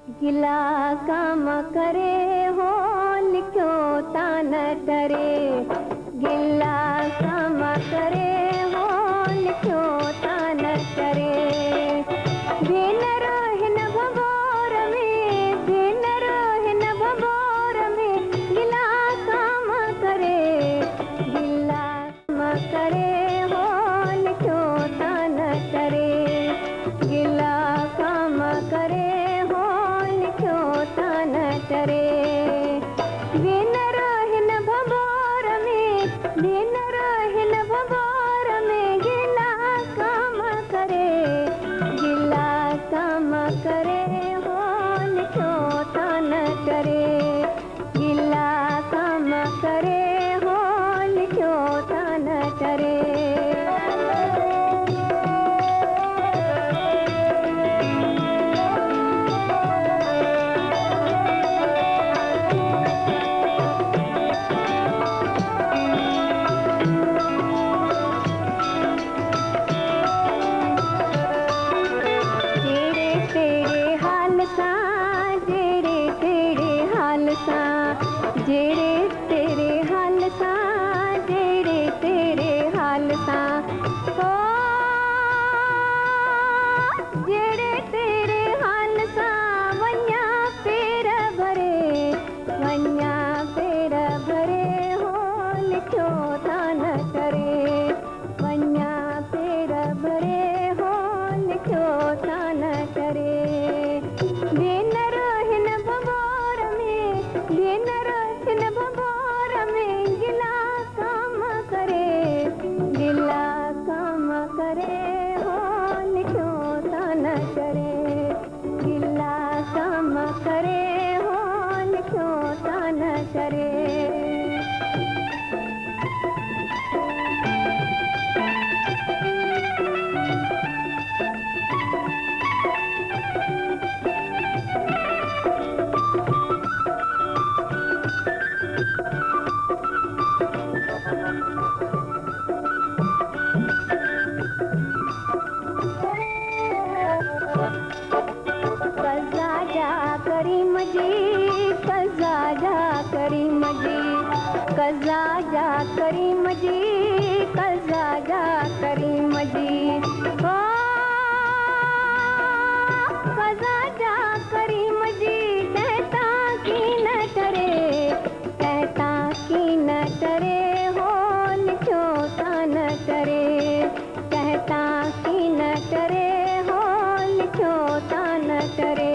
गिला काम करे हो लिखो तान करे, गिला काम करे हो लिखो तान करे। भेनर हिन भभोर में, भेनर हिन भभोर में गिला काम करे, गिला काम करे हो लिखो तान करे, गिला काम करे तान करे। भेनर हिन भभोर में, भेनर हिन भभोर में गिला काम करे, गिला काम करे हो लिखो तान करे, गिला काम करे हो लिखो तान करे। जेड़े तेरे हाल सा, जेड़े तेरे हाल सा, ओ जेड़े तेरे हाल सा वन्या पेर भरे, वन्या पेर भरे हो लिखो तान करे, वन्या पेर भरे हो लिखो तान करे। भेनर हिन भभोर में, भेनर हिन भभोर में गिला काम करे, गिला काम करे हो लिखो तान करे, गिला काम करे हो लिखो तान करे। करीम जी, कज़ा जा करीम जी, कज़ा जा करीम जी, कज़ा जा करीम जी, ओ कज़ा जा करीम जी। कहता की न करे, कहता की न करे हो लिखो तान करे, कहता की न करे हो लिखो तान करे।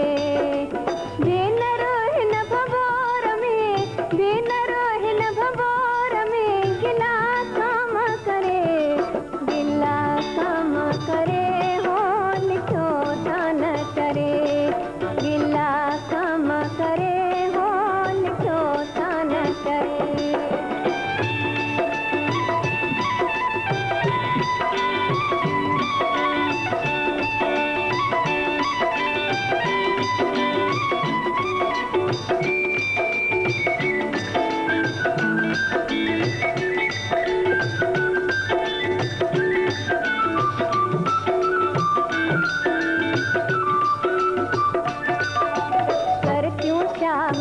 भेनर हिन भभोर में, भेनर हिन भभोर में गिला काम करे, गिला काम करे हो लिखो तान करे, गिला काम करे हो लिखो तान करे।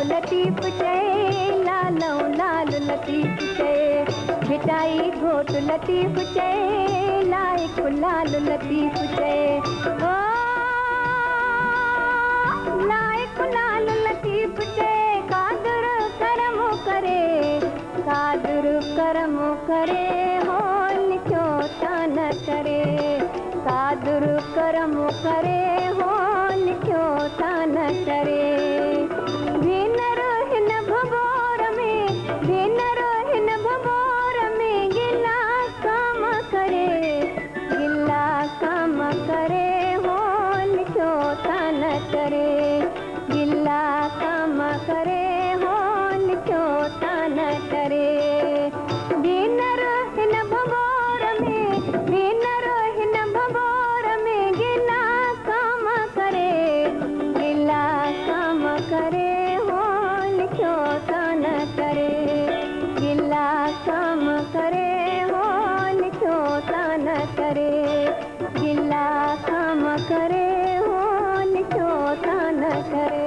लतीफ चए लालऊ लाल लतीफ चए, भिटाई घोट लतीफ चए लाइक लाल लतीफ चए, ओ लाइक लाल लतीफ चए। कादर करम करे, कादर करम करे हो लिखो तान करे, कादर करम करे हो लिखो तान करे। भेनर हिन भभोर में, भेनर हिन भभोर में गिला काम करे, गिला काम करे हो लिखो तान करे, गिला काम करे हो लिखो तान करे। भेनर हिन भभोर में, भेनर हिन भभोर में गिला काम करे, गिला काम करे हो लिखो तान करे, गिला काम करे हो लिखो तान करे, गिला काम करे हो लिखो तान करे।